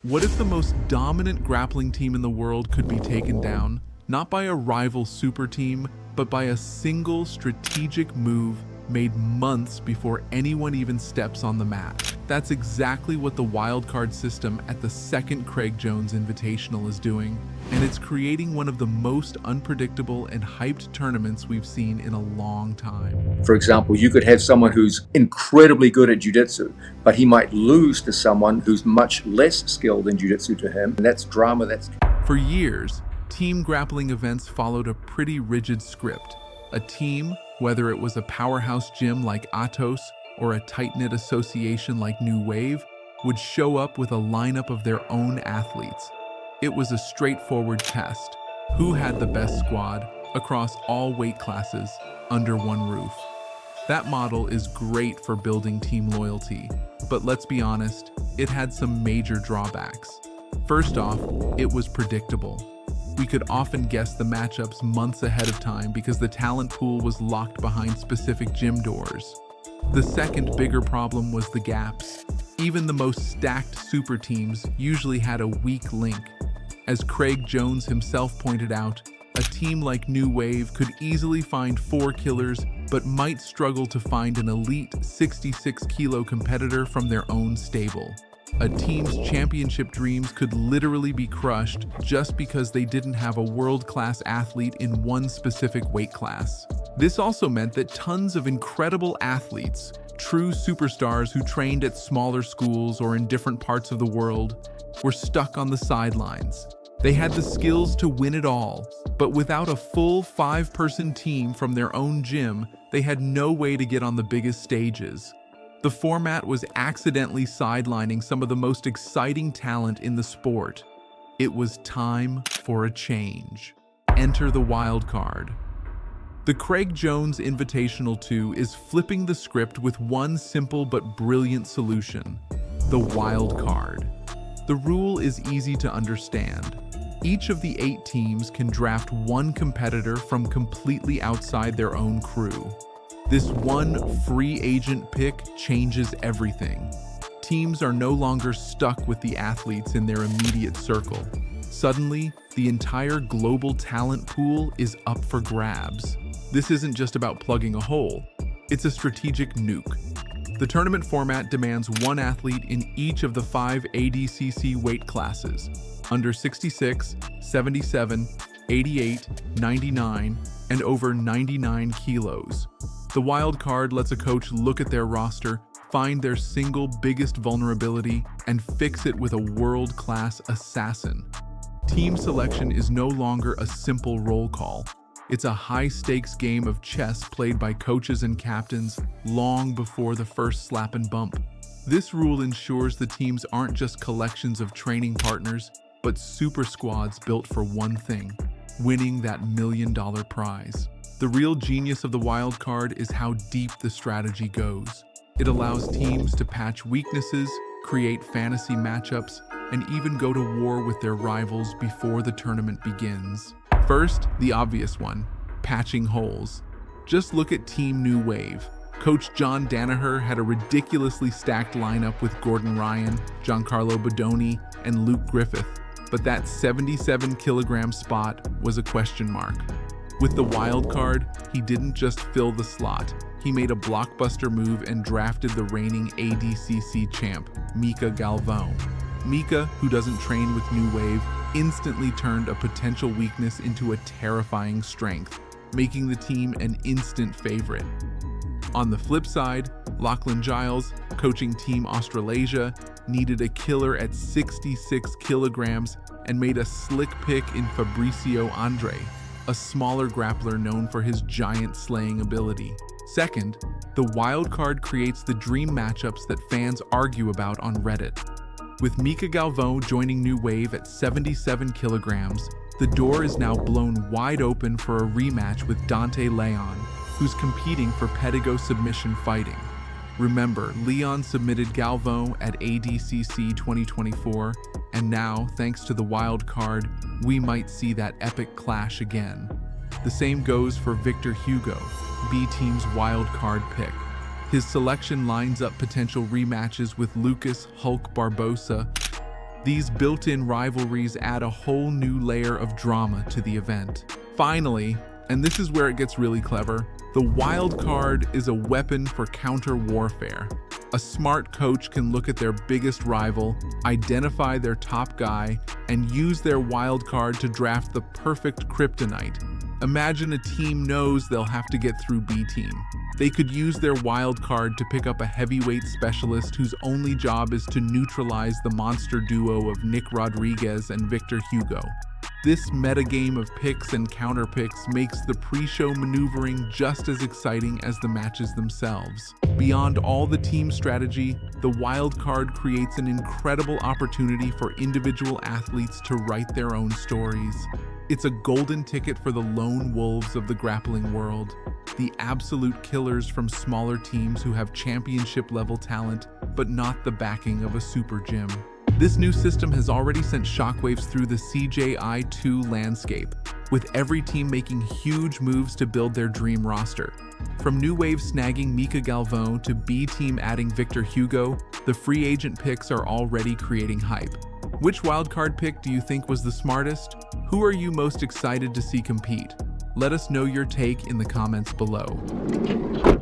What if the most dominant grappling team in the world could be taken down, not by a rival super team, but by a single strategic move made months before anyone even steps on the mat? That's exactly what the wildcard system at the second Craig Jones Invitational is doing, and it's creating one of the most unpredictable and hyped tournaments we've seen in a long time. For example, you could have someone who's incredibly good at jiu-jitsu, but he might lose to someone who's much less skilled in jiu-jitsu to him, and that's drama. For years, team grappling events followed a pretty rigid script. A team, whether it was a powerhouse gym like Atos or a tight-knit association like New Wave, would show up with a lineup of their own athletes. It was a straightforward test. Who had the best squad across all weight classes under one roof? That model is great for building team loyalty, but let's be honest, it had some major drawbacks. First off, it was predictable. We could often guess the matchups months ahead of time because the talent pool was locked behind specific gym doors. The second bigger problem was the gaps. Even the most stacked super teams usually had a weak link. As Craig Jones himself pointed out, a team like New Wave could easily find 4 killers, but might struggle to find an elite 66-kilo competitor from their own stable. A team's championship dreams could literally be crushed just because they didn't have a world-class athlete in one specific weight class. This also meant that tons of incredible athletes, true superstars who trained at smaller schools or in different parts of the world, were stuck on the sidelines. They had the skills to win it all, but without a full 5-person team from their own gym, they had no way to get on the biggest stages. The format was accidentally sidelining some of the most exciting talent in the sport. It was time for a change. Enter the wildcard. The Craig Jones Invitational 2 is flipping the script with one simple but brilliant solution: the wildcard. The rule is easy to understand. Each of the 8 teams can draft one competitor from completely outside their own crew. This one free agent pick changes everything. Teams are no longer stuck with the athletes in their immediate circle. Suddenly, the entire global talent pool is up for grabs. This isn't just about plugging a hole, it's a strategic nuke. The tournament format demands one athlete in each of the 5 ADCC weight classes: under 66, 77, 88, 99, and over 99 kilos. The wild card lets a coach look at their roster, find their single biggest vulnerability, and fix it with a world-class assassin. Team selection is no longer a simple roll call. It's a high-stakes game of chess played by coaches and captains long before the first slap and bump. This rule ensures the teams aren't just collections of training partners, but super squads built for one thing: winning that $1 million prize. The real genius of the wild card is how deep the strategy goes. It allows teams to patch weaknesses, create fantasy matchups, and even go to war with their rivals before the tournament begins. First, the obvious one: patching holes. Just look at Team New Wave. Coach John Danaher had a ridiculously stacked lineup with Gordon Ryan, Giancarlo Bodoni, and Luke Griffith, but that 77-kilogram spot was a question mark. With the wild card, he didn't just fill the slot. He made a blockbuster move and drafted the reigning ADCC champ, Mica Galvão. Mica, who doesn't train with New Wave, instantly turned a potential weakness into a terrifying strength, making the team an instant favorite. On the flip side, Lachlan Giles, coaching Team Australasia, needed a killer at 66 kilograms and made a slick pick in Fabricio Andre, a smaller grappler known for his giant slaying ability. Second, the wildcard creates the dream matchups that fans argue about on Reddit. With Mica Galvão joining New Wave at 77 kilograms, the door is now blown wide open for a rematch with Dante Leon, who's competing for Pedigo submission fighting. Remember, Leon submitted Galvão at ADCC 2024, and now, thanks to the wild card, we might see that epic clash again. The same goes for Victor Hugo, B-Team's wild card pick. His selection lines up potential rematches with Lucas Hulk Barbosa These built-in rivalries add a whole new layer of drama to the event. Finally, and this is where it gets really clever, the wild card is a weapon for counter-warfare. A smart coach can look at their biggest rival, identify their top guy, and use their wild card to draft the perfect kryptonite. Imagine a team knows they'll have to get through B team. They could use their wild card to pick up a heavyweight specialist whose only job is to neutralize the monster duo of Nick Rodriguez and Victor Hugo. This metagame of picks and counterpicks makes the pre-show maneuvering just as exciting as the matches themselves. Beyond all the team strategy, the wild card creates an incredible opportunity for individual athletes to write their own stories. It's a golden ticket for the lone wolves of the grappling world, the absolute killers from smaller teams who have championship-level talent, but not the backing of a super gym. This new system has already sent shockwaves through the CJI 2 landscape, with every team making huge moves to build their dream roster. From New Wave snagging Mika Galvão to B Team adding Victor Hugo, the free agent picks are already creating hype. Which wildcard pick do you think was the smartest? Who are you most excited to see compete? Let us know your take in the comments below.